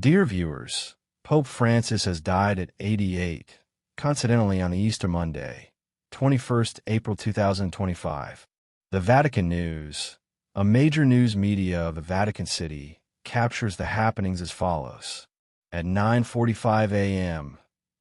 Dear viewers, Pope Francis has died at 88, coincidentally on the Easter Monday, 21st April 2025. The Vatican News, a major news media of the Vatican City, captures the happenings as follows. At 9:45 a.m.,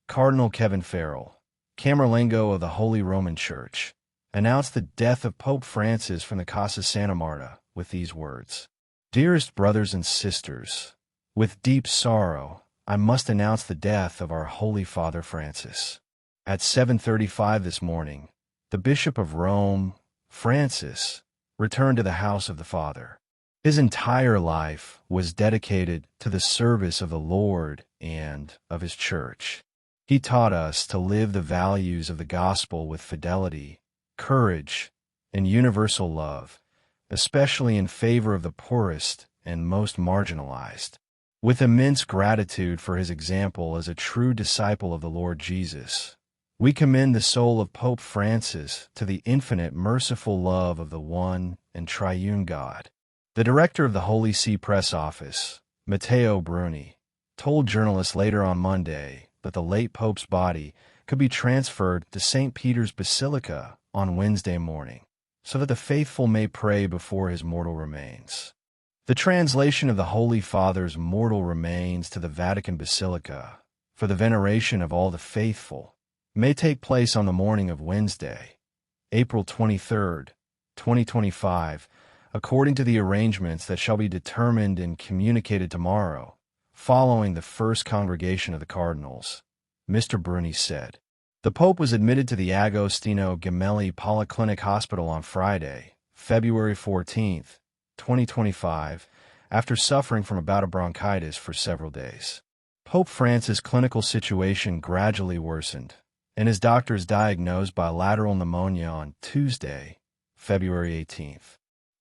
Cardinal Kevin Farrell, Camerlengo of the Holy Roman Church, announced the death of Pope Francis from the Casa Santa Marta with these words. Dearest brothers and sisters, with deep sorrow, I must announce the death of our Holy Father Francis. At 7:35 this morning, the Bishop of Rome, Francis, returned to the house of the Father. His entire life was dedicated to the service of the Lord and of His Church. He taught us to live the values of the gospel with fidelity, courage, and universal love, especially in favor of the poorest and most marginalized. With immense gratitude for his example as a true disciple of the Lord Jesus, we commend the soul of Pope Francis to the infinite merciful love of the one and triune God. The director of the Holy See Press Office, Matteo Bruni, told journalists later on Monday that the late Pope's body could be transferred to St. Peter's Basilica on Wednesday morning, so that the faithful may pray before his mortal remains. The translation of the Holy Father's mortal remains to the Vatican Basilica for the veneration of all the faithful may take place on the morning of Wednesday, April 23, 2025, according to the arrangements that shall be determined and communicated tomorrow, following the first congregation of the cardinals, Mr. Bruni said. The Pope was admitted to the Agostino Gemelli Polyclinic Hospital on Friday, February 14, 2025, after suffering from a bout of bronchitis for several days. Pope Francis' clinical situation gradually worsened, and his doctors diagnosed bilateral pneumonia on Tuesday, February 18.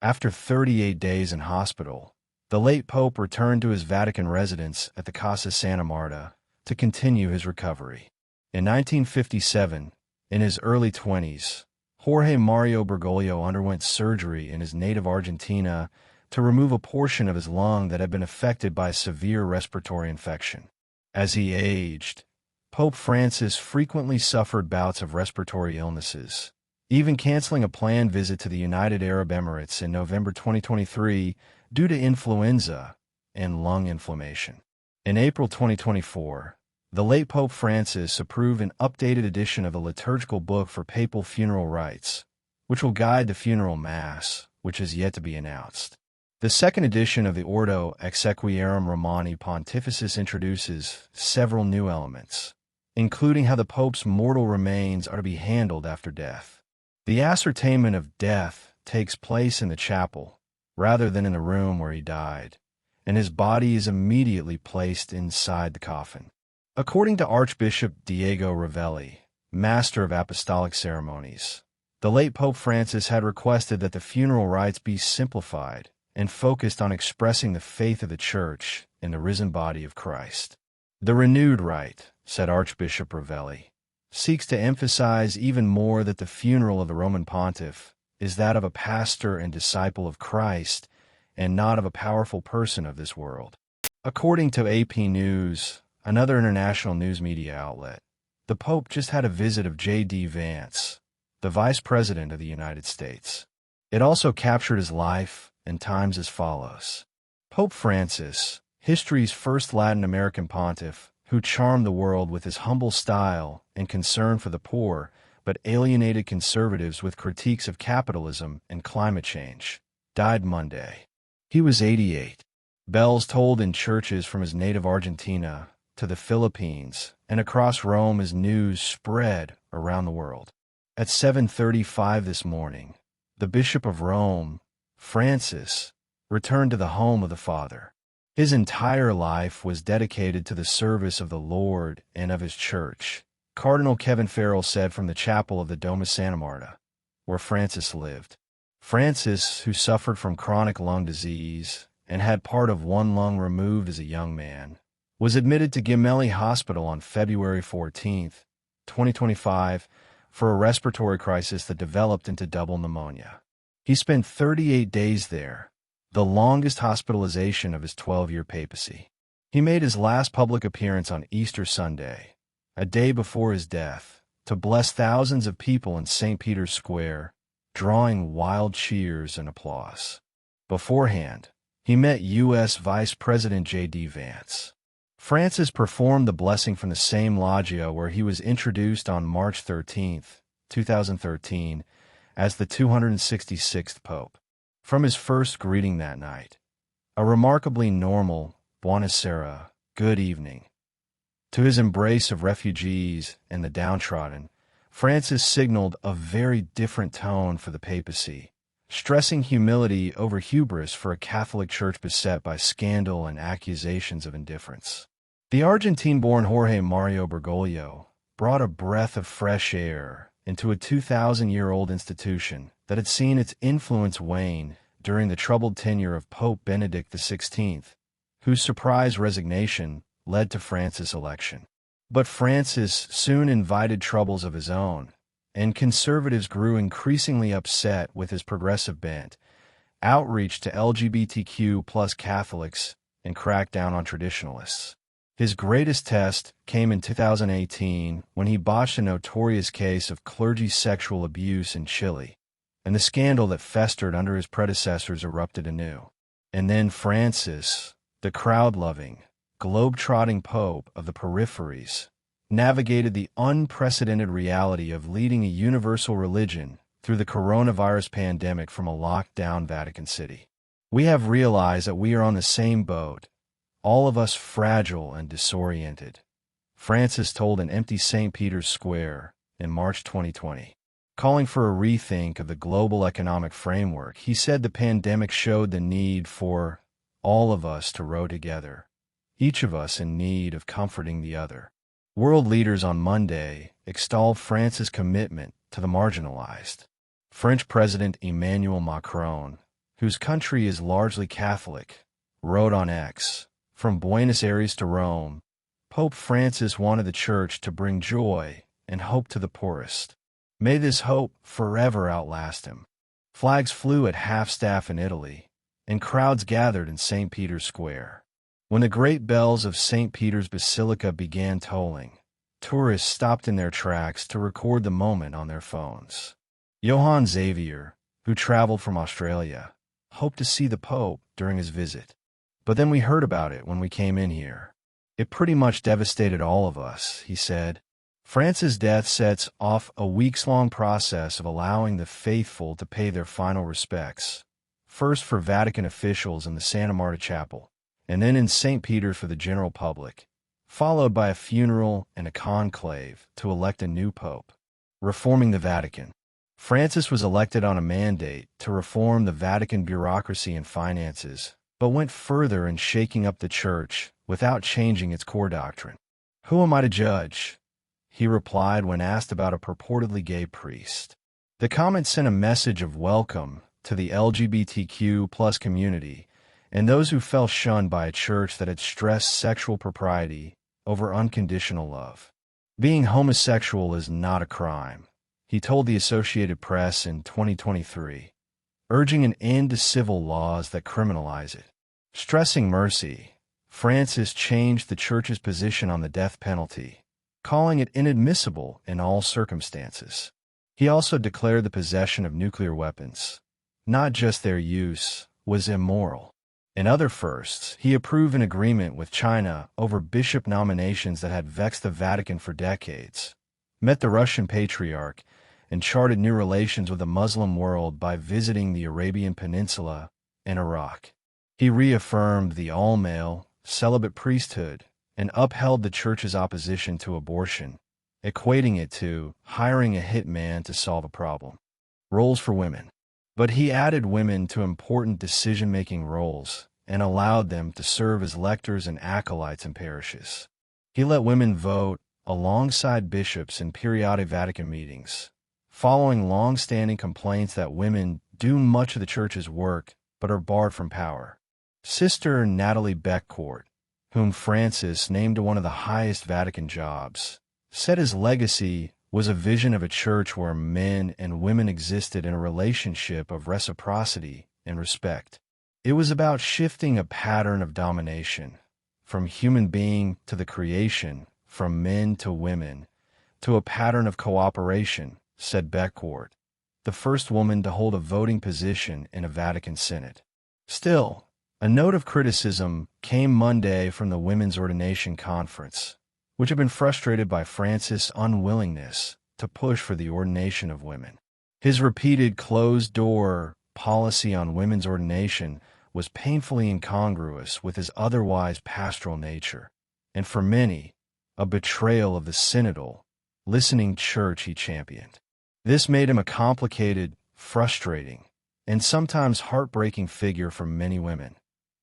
After 38 days in hospital, the late Pope returned to his Vatican residence at the Casa Santa Marta to continue his recovery. In 1957, in his early 20s, Jorge Mario Bergoglio underwent surgery in his native Argentina to remove a portion of his lung that had been affected by severe respiratory infection. As he aged, Pope Francis frequently suffered bouts of respiratory illnesses, even canceling a planned visit to the United Arab Emirates in November 2023 due to influenza and lung inflammation. In April 2024, the late Pope Francis approved an updated edition of the liturgical book for papal funeral rites, which will guide the funeral mass, which is yet to be announced. The second edition of the Ordo Exequiarum Romani Pontificis introduces several new elements, including how the Pope's mortal remains are to be handled after death. The ascertainment of death takes place in the chapel, rather than in the room where he died, and his body is immediately placed inside the coffin. According to Archbishop Diego Ravelli, Master of Apostolic Ceremonies, the late Pope Francis had requested that the funeral rites be simplified and focused on expressing the faith of the Church in the risen body of Christ. The renewed rite, said Archbishop Ravelli, seeks to emphasize even more that the funeral of the Roman Pontiff is that of a pastor and disciple of Christ and not of a powerful person of this world. According to AP News, another international news media outlet, the Pope just had a visit of J.D. Vance, the Vice President of the United States. It also captured his life and times as follows. Pope Francis, history's first Latin American pontiff, who charmed the world with his humble style and concern for the poor, but alienated conservatives with critiques of capitalism and climate change, died Monday. He was 88. Bells tolled in churches from his native Argentina to the Philippines and across Rome as news spread around the world. At 7:35 this morning, the Bishop of Rome, Francis, returned to the home of the Father. His entire life was dedicated to the service of the Lord and of His Church, Cardinal Kevin Farrell said from the chapel of the Dome of Santa Marta, where Francis lived. Francis, who suffered from chronic lung disease and had part of one lung removed as a young man, was admitted to Gemelli Hospital on February 14, 2025, for a respiratory crisis that developed into double pneumonia. He spent 38 days there, the longest hospitalization of his 12-year papacy. He made his last public appearance on Easter Sunday, a day before his death, to bless thousands of people in St. Peter's Square, drawing wild cheers and applause. Beforehand, he met U.S. Vice President J.D. Vance. Francis performed the blessing from the same loggia where he was introduced on March 13, 2013, as the 266th Pope. From his first greeting that night, a remarkably normal buonasera, good evening, to his embrace of refugees and the downtrodden, Francis signaled a very different tone for the papacy, stressing humility over hubris for a Catholic Church beset by scandal and accusations of indifference. The Argentine-born Jorge Mario Bergoglio brought a breath of fresh air into a 2,000-year-old institution that had seen its influence wane during the troubled tenure of Pope Benedict XVI, whose surprise resignation led to Francis' election. But Francis soon invited troubles of his own, and conservatives grew increasingly upset with his progressive bent, outreach to LGBTQ+ Catholics, and crackdown on traditionalists. His greatest test came in 2018 when he botched a notorious case of clergy sexual abuse in Chile, and the scandal that festered under his predecessors erupted anew. And then Francis, the crowd-loving, globe-trotting Pope of the peripheries, navigated the unprecedented reality of leading a universal religion through the coronavirus pandemic from a locked-down Vatican City. We have realized that we are on the same boat, all of us fragile and disoriented, Francis told an empty St. Peter's Square in March 2020. Calling for a rethink of the global economic framework, he said the pandemic showed the need for all of us to row together, each of us in need of comforting the other. World leaders on Monday extolled Francis' commitment to the marginalized. French President Emmanuel Macron, whose country is largely Catholic, wrote on X, "From Buenos Aires to Rome, Pope Francis wanted the Church to bring joy and hope to the poorest. May this hope forever outlast him." Flags flew at half-staff in Italy, and crowds gathered in St. Peter's Square. When the great bells of St. Peter's Basilica began tolling, tourists stopped in their tracks to record the moment on their phones. Johann Xavier, who traveled from Australia, hoped to see the Pope during his visit. "But then we heard about it when we came in here. It pretty much devastated all of us," he said. Francis' death sets off a weeks-long process of allowing the faithful to pay their final respects, first for Vatican officials in the Santa Marta Chapel, and then in St. Peter's for the general public, followed by a funeral and a conclave to elect a new pope. Reforming the Vatican. Francis was elected on a mandate to reform the Vatican bureaucracy and finances, but went further in shaking up the Church without changing its core doctrine. "Who am I to judge?" he replied when asked about a purportedly gay priest. The comment sent a message of welcome to the LGBTQ+ community and those who felt shunned by a church that had stressed sexual propriety over unconditional love. "Being homosexual is not a crime," he told the Associated Press in 2023, urging an end to civil laws that criminalize it. Stressing mercy, Francis changed the Church's position on the death penalty, calling it inadmissible in all circumstances. He also declared the possession of nuclear weapons, not just their use, was immoral. In other firsts, he approved an agreement with China over bishop nominations that had vexed the Vatican for decades, met the Russian Patriarch, and charted new relations with the Muslim world by visiting the Arabian Peninsula and Iraq. He reaffirmed the all-male, celibate priesthood and upheld the Church's opposition to abortion, equating it to hiring a hitman to solve a problem. Roles for women. But he added women to important decision-making roles and allowed them to serve as lectors and acolytes in parishes. He let women vote alongside bishops in periodic Vatican meetings, following long-standing complaints that women do much of the Church's work but are barred from power. Sister Natalie Beckcourt, whom Francis named to one of the highest Vatican jobs, said his legacy was a vision of a church where men and women existed in a relationship of reciprocity and respect. It was about shifting a pattern of domination, from human being to the creation, from men to women, to a pattern of cooperation, said Beckward, the first woman to hold a voting position in a Vatican Synod. Still, a note of criticism came Monday from the Women's Ordination Conference, which had been frustrated by Francis' unwillingness to push for the ordination of women. His repeated closed-door policy on women's ordination was painfully incongruous with his otherwise pastoral nature, and for many, a betrayal of the synodal, listening church he championed. This made him a complicated, frustrating, and sometimes heartbreaking figure for many women,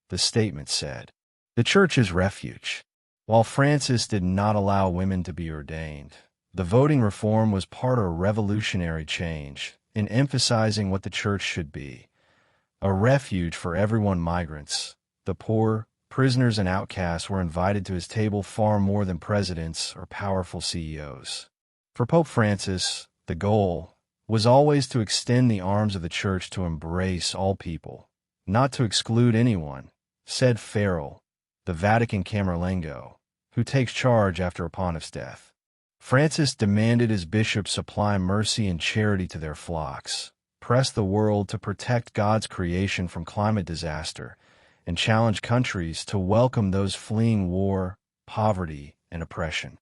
the statement said. The Church's refuge. While Francis did not allow women to be ordained, the voting reform was part of a revolutionary change in emphasizing what the Church should be: a refuge for everyone. Migrants, the poor, prisoners, and outcasts were invited to his table far more than presidents or powerful CEOs. For Pope Francis, the goal was always to extend the arms of the Church to embrace all people, not to exclude anyone, said Farrell, the Vatican Camerlengo, who takes charge after a pontiff's death. Francis demanded his bishops apply mercy and charity to their flocks, press the world to protect God's creation from climate disaster, and challenge countries to welcome those fleeing war, poverty, and oppression.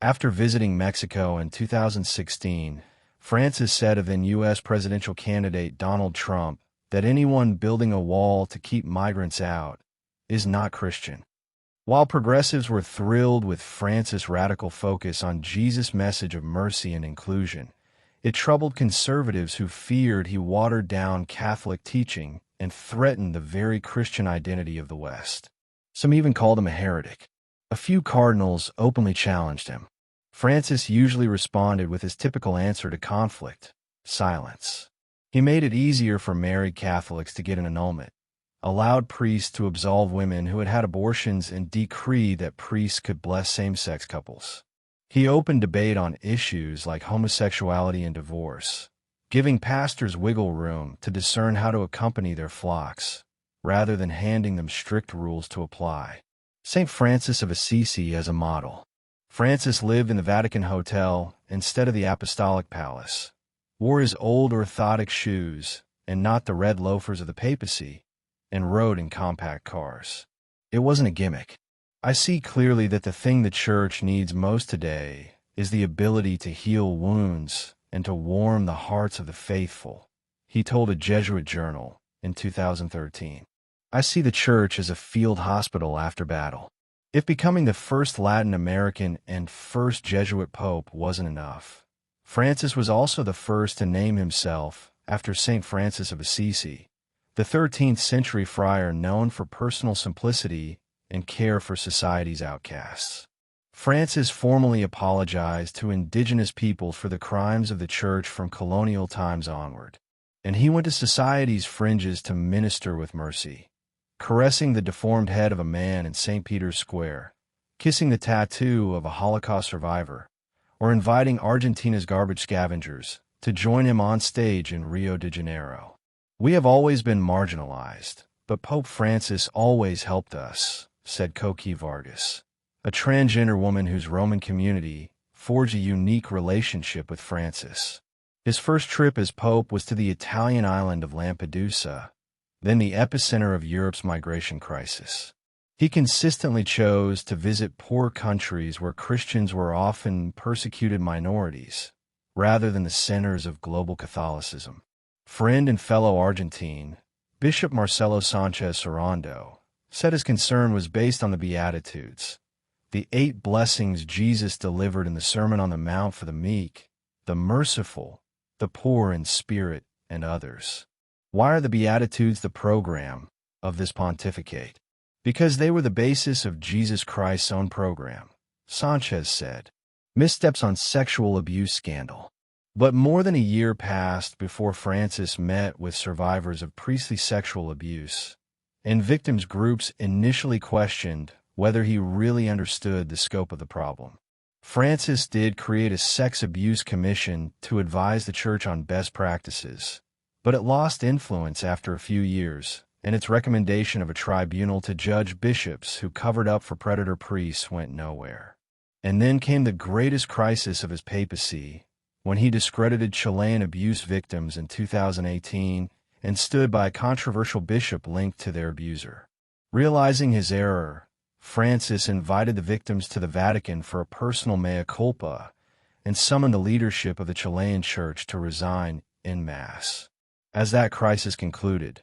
After visiting Mexico in 2016, Francis said of then U.S. presidential candidate Donald Trump that anyone building a wall to keep migrants out is not Christian. While progressives were thrilled with Francis' radical focus on Jesus' message of mercy and inclusion, it troubled conservatives who feared he watered down Catholic teaching and threatened the very Christian identity of the West. Some even called him a heretic. A few cardinals openly challenged him. Francis usually responded with his typical answer to conflict: silence. He made it easier for married Catholics to get an annulment, allowed priests to absolve women who had had abortions, and decreed that priests could bless same-sex couples. He opened debate on issues like homosexuality and divorce, giving pastors wiggle room to discern how to accompany their flocks, rather than handing them strict rules to apply. St. Francis of Assisi as a model. Francis lived in the Vatican Hotel instead of the Apostolic Palace, wore his old orthotic shoes and not the red loafers of the papacy, and rode in compact cars. It wasn't a gimmick. I see clearly that the thing the Church needs most today is the ability to heal wounds and to warm the hearts of the faithful, he told a Jesuit journal in 2013. I see the Church as a field hospital after battle. If becoming the first Latin American and first Jesuit pope wasn't enough, Francis was also the first to name himself after St. Francis of Assisi, the 13th century friar known for personal simplicity and care for society's outcasts. Francis formally apologized to indigenous peoples for the crimes of the Church from colonial times onward, and he went to society's fringes to minister with mercy, caressing the deformed head of a man in St. Peter's Square, kissing the tattoo of a Holocaust survivor, or inviting Argentina's garbage scavengers to join him on stage in Rio de Janeiro. We have always been marginalized, but Pope Francis always helped us, said Coqui Vargas, a transgender woman whose Roman community forged a unique relationship with Francis. His first trip as Pope was to the Italian island of Lampedusa, then the epicenter of Europe's migration crisis. He consistently chose to visit poor countries where Christians were often persecuted minorities, rather than the centers of global Catholicism. Friend and fellow Argentine, Bishop Marcelo Sanchez Sorondo, said his concern was based on the Beatitudes, the 8 blessings Jesus delivered in the Sermon on the Mount for the meek, the merciful, the poor in spirit, and others. Why are the Beatitudes the program of this pontificate? Because they were the basis of Jesus Christ's own program, Sanchez said. Missteps on sexual abuse scandal. But more than a year passed before Francis met with survivors of priestly sexual abuse, and victims' groups initially questioned whether he really understood the scope of the problem. Francis did create a sex abuse commission to advise the Church on best practices, but it lost influence after a few years and its recommendation of a tribunal to judge bishops who covered up for predator priests went nowhere. And then came the greatest crisis of his papacy, when he discredited Chilean abuse victims in 2018 and stood by a controversial bishop linked to their abuser. Realizing his error, Francis invited the victims to the Vatican for a personal mea culpa and summoned the leadership of the Chilean church to resign en masse. As that crisis concluded,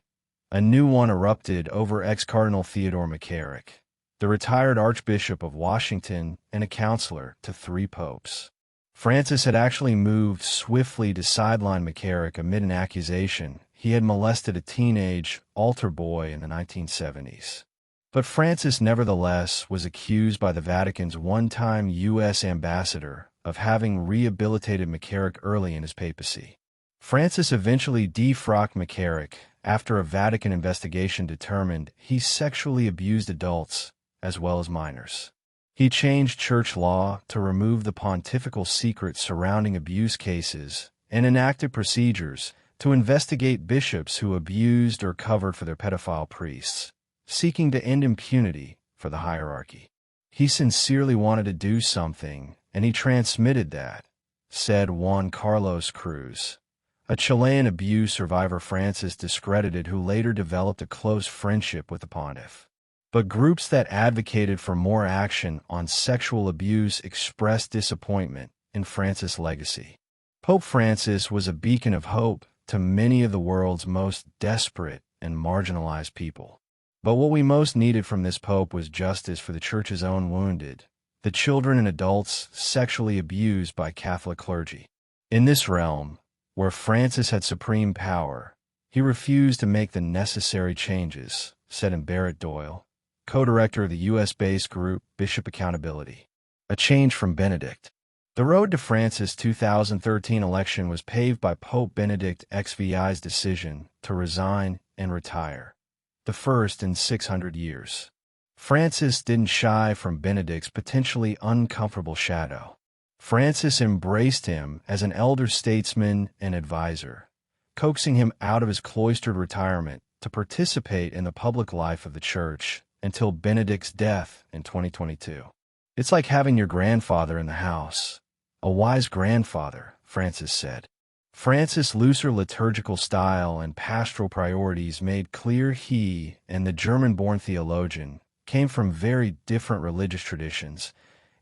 a new one erupted over ex-Cardinal Theodore McCarrick, the retired Archbishop of Washington and a counselor to 3 popes. Francis had actually moved swiftly to sideline McCarrick amid an accusation he had molested a teenage altar boy in the 1970s. But Francis nevertheless was accused by the Vatican's one-time U.S. ambassador of having rehabilitated McCarrick early in his papacy. Francis eventually defrocked McCarrick after a Vatican investigation determined he sexually abused adults as well as minors. He changed church law to remove the pontifical secret surrounding abuse cases and enacted procedures to investigate bishops who abused or covered for their pedophile priests, seeking to end impunity for the hierarchy. He sincerely wanted to do something, and he transmitted that, said Juan Carlos Cruz, a Chilean abuse survivor Francis discredited who later developed a close friendship with the pontiff. But groups that advocated for more action on sexual abuse expressed disappointment in Francis' legacy. Pope Francis was a beacon of hope to many of the world's most desperate and marginalized people. But what we most needed from this pope was justice for the Church's own wounded, the children and adults sexually abused by Catholic clergy. In this realm, where Francis had supreme power, he refused to make the necessary changes, said Barrett Doyle, co-director of the U.S.-based group Bishop Accountability. A change from Benedict. The road to Francis' 2013 election was paved by Pope Benedict XVI's decision to resign and retire, the first in 600 years. Francis didn't shy from Benedict's potentially uncomfortable shadow. Francis embraced him as an elder statesman and advisor, coaxing him out of his cloistered retirement to participate in the public life of the Church until Benedict's death in 2022. It's like having your grandfather in the house. A wise grandfather, Francis said. Francis' looser liturgical style and pastoral priorities made clear he and the German-born theologian came from very different religious traditions,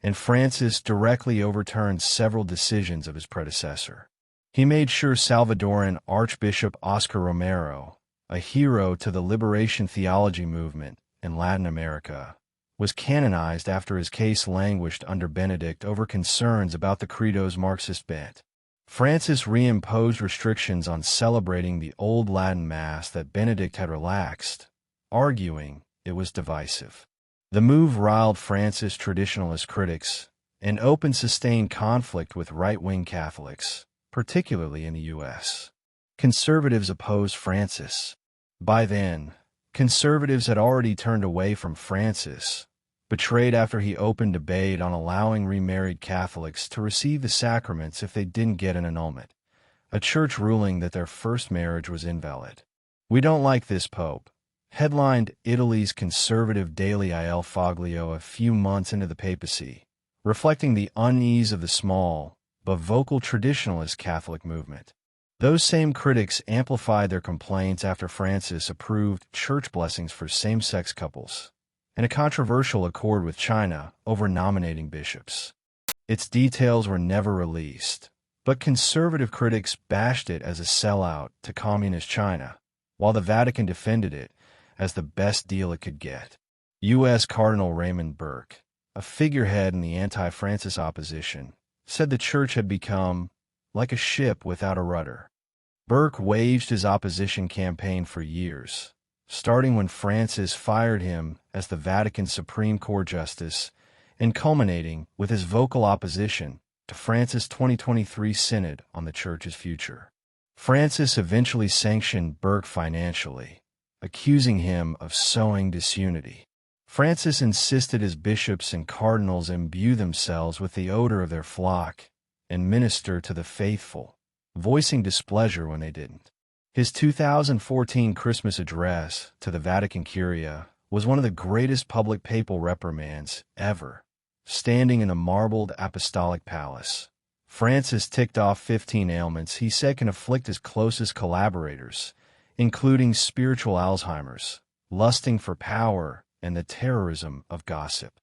and Francis directly overturned several decisions of his predecessor. He made sure Salvadoran Archbishop Oscar Romero, a hero to the liberation theology movement in Latin America, was canonized after his case languished under Benedict over concerns about the Credo's Marxist bent. Francis reimposed restrictions on celebrating the Old Latin Mass that Benedict had relaxed, arguing it was divisive. The move riled Francis' traditionalist critics and opened sustained conflict with right-wing Catholics, particularly in the U.S. Conservatives opposed Francis. By then, conservatives had already turned away from Francis, betrayed after he opened debate on allowing remarried Catholics to receive the sacraments if they didn't get an annulment, a church ruling that their first marriage was invalid. "We don't like this pope," headlined Italy's conservative daily Il Foglio a few months into the papacy, reflecting the unease of the small but vocal traditionalist Catholic movement. Those same critics amplified their complaints after Francis approved church blessings for same-sex couples, and a controversial accord with China over nominating bishops. Its details were never released, but conservative critics bashed it as a sellout to communist China, while the Vatican defended it as the best deal it could get. U.S. Cardinal Raymond Burke, a figurehead in the anti-Francis opposition, said the Church had become like a ship without a rudder. Burke waged his opposition campaign for years, starting when Francis fired him as the Vatican's Supreme Court Justice and culminating with his vocal opposition to Francis' 2023 Synod on the Church's future. Francis eventually sanctioned Burke financially, accusing him of sowing disunity. Francis insisted his bishops and cardinals imbue themselves with the odor of their flock and minister to the faithful, voicing displeasure when they didn't. His 2014 Christmas address to the Vatican Curia was one of the greatest public papal reprimands ever. Standing in the marbled apostolic palace, Francis ticked off 15 ailments he said can afflict his closest collaborators, including spiritual Alzheimer's, lusting for power, and the terrorism of gossip.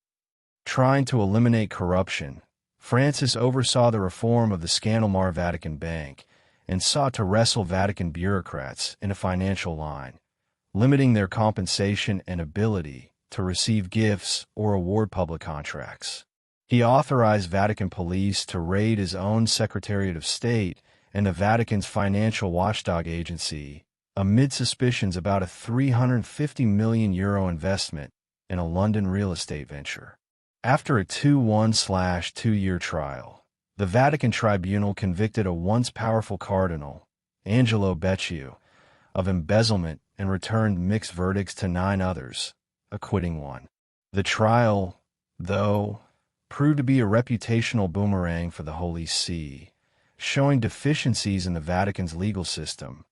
Trying to eliminate corruption, Francis oversaw the reform of the scandal-marred Vatican Bank and sought to wrestle Vatican bureaucrats in a financial line, limiting their compensation and ability to receive gifts or award public contracts. He authorized Vatican police to raid his own Secretariat of State and the Vatican's financial watchdog agency amid suspicions about a €350 million investment in a London real estate venture. After a 2-1/2-year trial, the Vatican tribunal convicted a once powerful cardinal, Angelo Becciu, of embezzlement and returned mixed verdicts to 9 others, acquitting one. The trial, though, proved to be a reputational boomerang for the Holy See, showing deficiencies in the Vatican's legal system,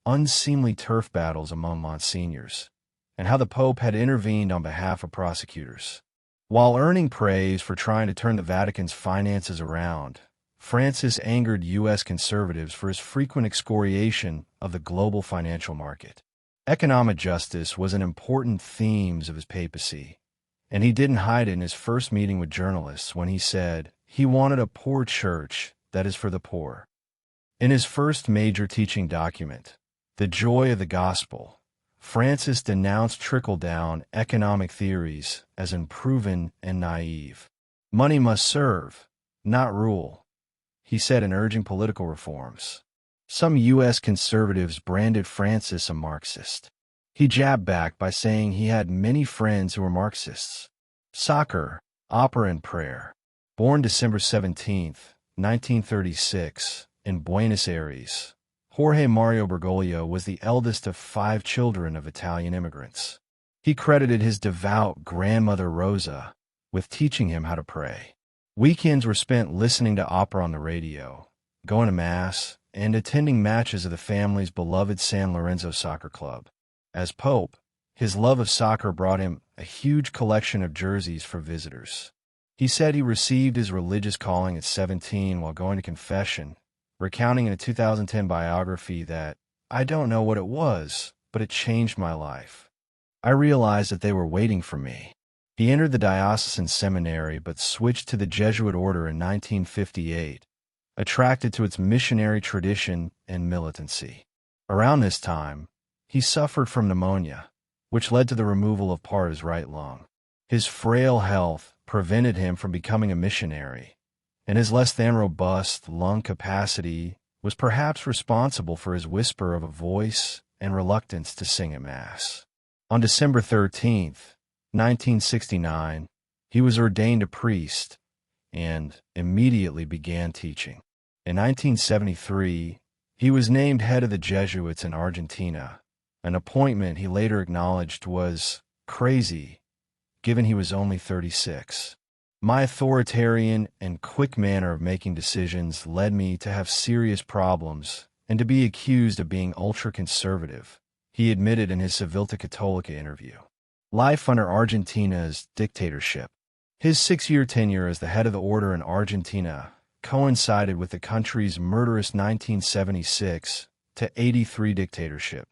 unseemly turf battles among monsignors, and how the Pope had intervened on behalf of prosecutors. While earning praise for trying to turn the Vatican's finances around, Francis angered U.S. conservatives for his frequent excoriation of the global financial market. Economic justice was an important theme of his papacy, and he didn't hide it in his first meeting with journalists when he said he wanted a poor church that is for the poor. In his first major teaching document, The Joy of the Gospel, Francis denounced trickle-down economic theories as unproven and naive. Money must serve, not rule, he said in urging political reforms. Some U.S. conservatives branded Francis a Marxist. He jabbed back by saying he had many friends who were Marxists. Soccer, opera and prayer. Born December 17, 1936, in Buenos Aires, Jorge Mario Bergoglio was the eldest of 5 children of Italian immigrants. He credited his devout grandmother Rosa with teaching him how to pray. Weekends were spent listening to opera on the radio, going to Mass, and attending matches of the family's beloved San Lorenzo soccer club. As Pope, his love of soccer brought him a huge collection of jerseys for visitors. He said he received his religious calling at 17 while going to confession, recounting in a 2010 biography that, "I don't know what it was, but it changed my life. I realized that they were waiting for me." He entered the diocesan seminary but switched to the Jesuit order in 1958, attracted to its missionary tradition and militancy. Around this time, he suffered from pneumonia, which led to the removal of part of his right lung. His frail health prevented him from becoming a missionary, and his less than robust lung capacity was perhaps responsible for his whisper of a voice and reluctance to sing at Mass. On December 13, 1969, he was ordained a priest and immediately began teaching. In 1973, he was named head of the Jesuits in Argentina, an appointment he later acknowledged was crazy, given he was only 36. "My authoritarian and quick manner of making decisions led me to have serious problems and to be accused of being ultra-conservative," he admitted in his Civiltà Cattolica interview. Life under Argentina's dictatorship. His 6-year tenure as the head of the order in Argentina coincided with the country's murderous 1976-83 dictatorship,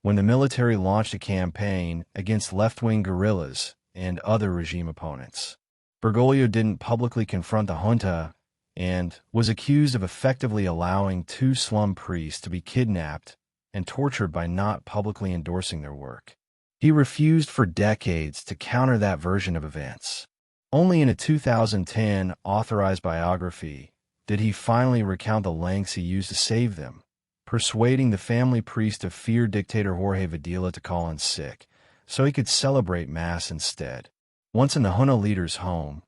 when the military launched a campaign against left-wing guerrillas and other regime opponents. Bergoglio didn't publicly confront the junta and was accused of effectively allowing 2 slum priests to be kidnapped and tortured by not publicly endorsing their work. He refused for decades to counter that version of events. Only in a 2010 authorized biography did he finally recount the lengths he used to save them, persuading the family priest to fear dictator Jorge Videla to call in sick, so he could celebrate Mass instead. Once in the junta leader's home,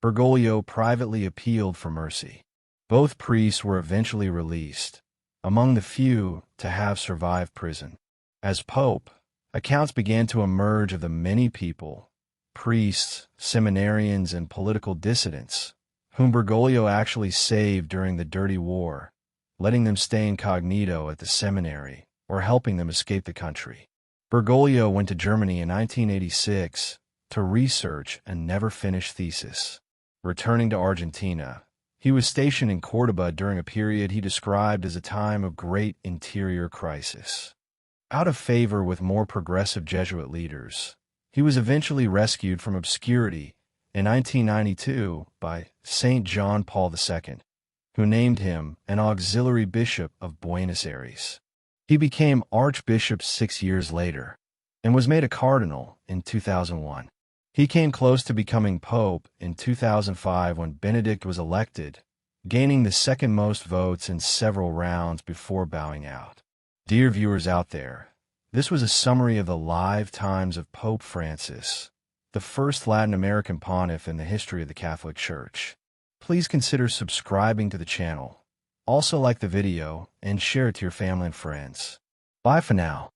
Bergoglio privately appealed for mercy. Both priests were eventually released, among the few to have survived prison. As Pope, accounts began to emerge of the many people, priests, seminarians, and political dissidents, whom Bergoglio actually saved during the Dirty War, letting them stay incognito at the seminary or helping them escape the country. Bergoglio went to Germany in 1986 to research a never-finished thesis. Returning to Argentina, he was stationed in Córdoba during a period he described as a time of great interior crisis. Out of favor with more progressive Jesuit leaders, he was eventually rescued from obscurity in 1992 by Saint John Paul II, who named him an auxiliary bishop of Buenos Aires. He became archbishop 6 years later and was made a cardinal in 2001. He came close to becoming pope in 2005 when Benedict was elected, gaining the second most votes in several rounds before bowing out. Dear viewers out there, this was a summary of the live times of Pope Francis, the first Latin American pontiff in the history of the Catholic Church. Please consider subscribing to the channel. Also like the video and share it to your family and friends. Bye for now.